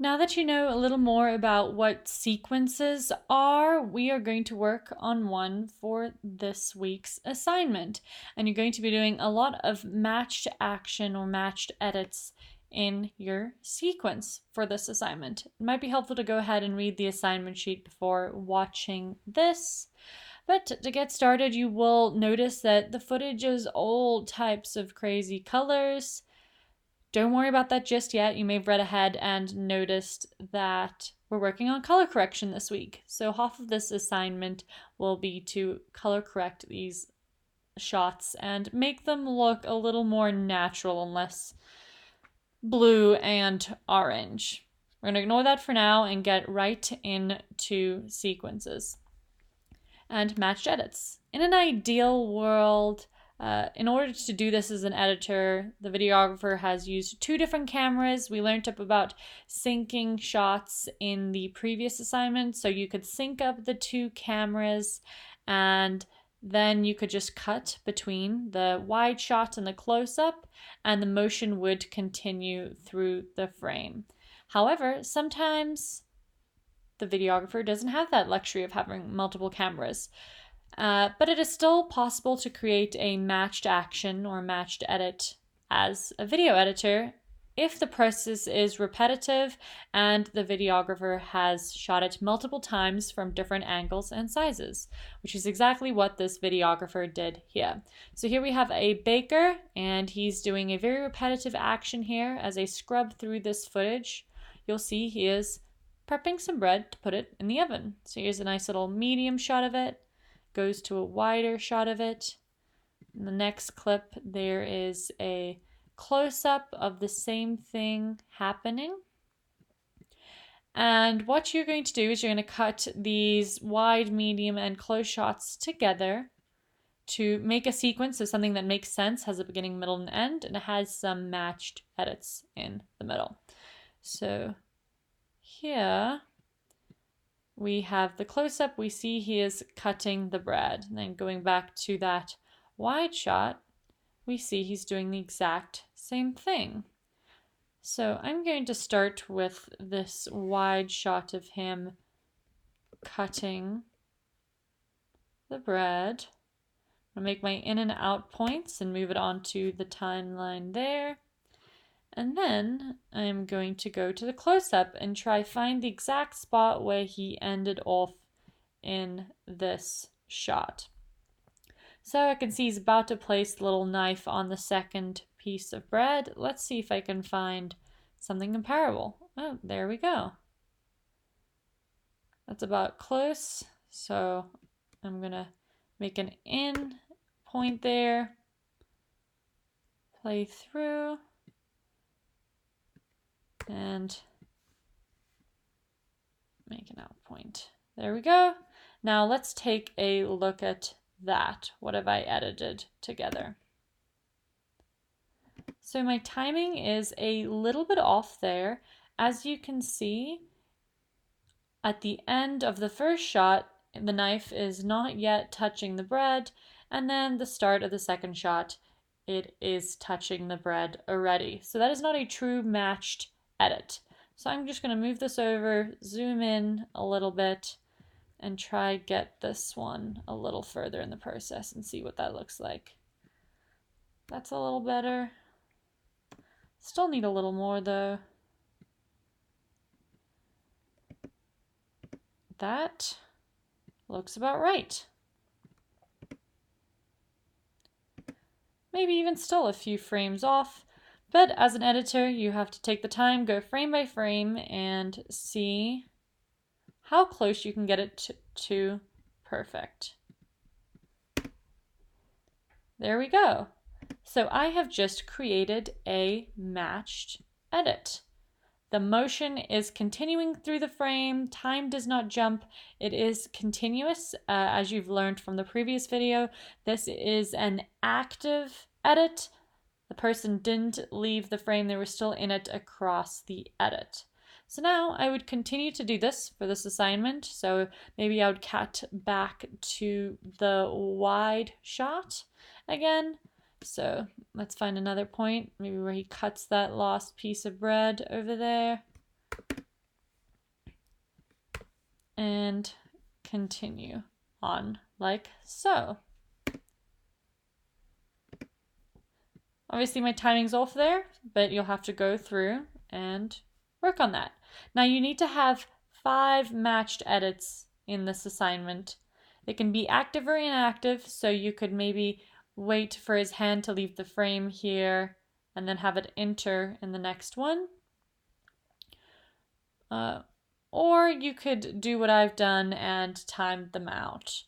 Now that you know a little more about what sequences are, we are going to work on one for this week's assignment. And you're going to be doing a lot of matched action or matched edits in your sequence for this assignment. It might be helpful to go ahead and read the assignment sheet before watching this. But to get started, you will notice that the footage is all types of crazy colors. Don't worry about that just yet. You may have read ahead and noticed that we're working on color correction this week. So half of this assignment will be to color correct these shots and make them look a little more natural and less blue and orange. We're going to ignore that for now and get right into sequences and matched edits. In an ideal world, in order to do this as an editor, the videographer has used 2 different cameras. We learned up about syncing shots in the previous assignment, so you could sync up the 2 cameras and then you could just cut between the wide shot and the close-up, and the motion would continue through the frame. However, sometimes the videographer doesn't have that luxury of having multiple cameras. But it is still possible to create a matched action or matched edit as a video editor if the process is repetitive and the videographer has shot it multiple times from different angles and sizes, which is exactly what this videographer did here. So here we have a baker, and he's doing a very repetitive action here. As I scrub through this footage, you'll see he is prepping some bread to put it in the oven. So here's a nice little medium shot of it. Goes to a wider shot of it. In the next clip, there is a close-up of the same thing happening. And what you're going to do is you're going to cut these wide, medium, and close shots together to make a sequence of something that makes sense, has a beginning, middle, and end, and it has some matched edits in the middle. So here we have the close-up. We see he is cutting the bread. And then going back to that wide shot, we see he's doing the exact same thing. So I'm going to start with this wide shot of him cutting the bread. I'll make my in and out points and move it onto the timeline there. And then I'm going to go to the close-up and try find the exact spot where he ended off in this shot. So I can see he's about to place the little knife on the second piece of bread. Let's see if I can find something comparable. Oh, there we go. That's about close. So I'm going to make an in point there, play through, and make an out point. There we go. Now let's take a look at that. What have I edited together? So my timing is a little bit off there. As you can see, at the end of the first shot, the knife is not yet touching the bread, and then the start of the second shot, it is touching the bread already. So that is not a true matched edit. So I'm just going to move this over, zoom in a little bit, and try get this one a little further in the process and see what that looks like. That's a little better. Still need a little more though. That looks about right. Maybe even still a few frames off. But as an editor, you have to take the time, go frame by frame, and see how close you can get it to perfect. There we go. So I have just created a matched edit. The motion is continuing through the frame. Time does not jump. It is continuous. As you've learned from the previous video, this is an active edit. The person didn't leave the frame, they were still in it across the edit. So now I would continue to do this for this assignment. So maybe I would cut back to the wide shot again. So let's find another point, maybe where he cuts that last piece of bread over there. and continue on like so. Obviously my timing's off there, but you'll have to go through and work on that. Now you need to have 5 matched edits in this assignment. They can be active or inactive, so you could maybe wait for his hand to leave the frame here and then have it enter in the next one. Or you could do what I've done and time them out.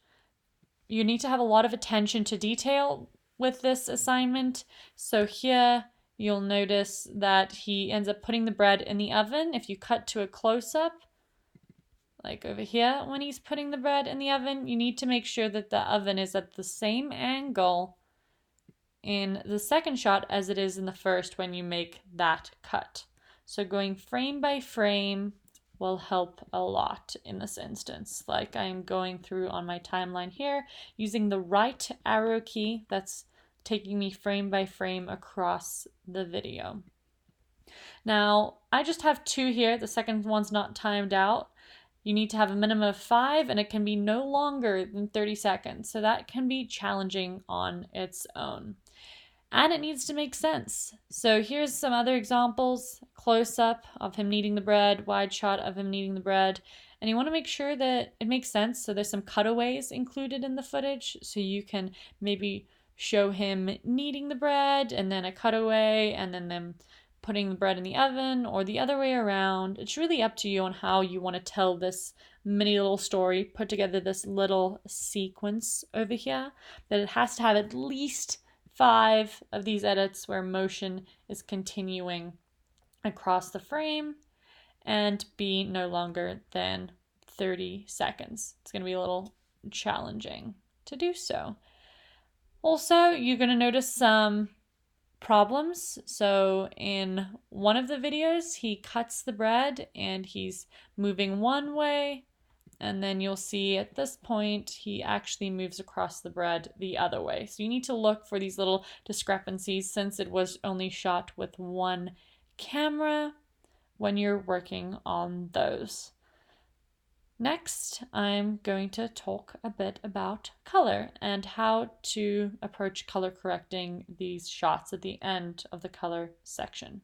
You need to have a lot of attention to detail with this assignment. So here you'll notice that he ends up putting the bread in the oven. If you cut to a close-up, like over here, when he's putting the bread in the oven, you need to make sure that the oven is at the same angle in the second shot as it is in the first when you make that cut. So going frame by frame will help a lot in this instance. Like I'm going through on my timeline here using the right arrow key that's taking me frame by frame across the video. Now I just have 2 here. The second one's not timed out. You need to have a minimum of 5 and it can be no longer than 30 seconds. So that can be challenging on its own. And it needs to make sense. So here's some other examples. Close up of him kneading the bread, wide shot of him kneading the bread. And you want to make sure that it makes sense. So there's some cutaways included in the footage. So you can maybe show him kneading the bread and then a cutaway and then them putting the bread in the oven or the other way around. It's really up to you on how you want to tell this mini little story, put together this little sequence over here. But it has to have at least 5 of these edits where motion is continuing across the frame and be no longer than 30 seconds. It's going to be a little challenging to do so. Also, you're going to notice some problems. So in one of the videos, he cuts the bread and he's moving one way. And then you'll see at this point, he actually moves across the bread the other way. So you need to look for these little discrepancies since it was only shot with one camera when you're working on those. Next, I'm going to talk a bit about color and how to approach color correcting these shots at the end of the color section.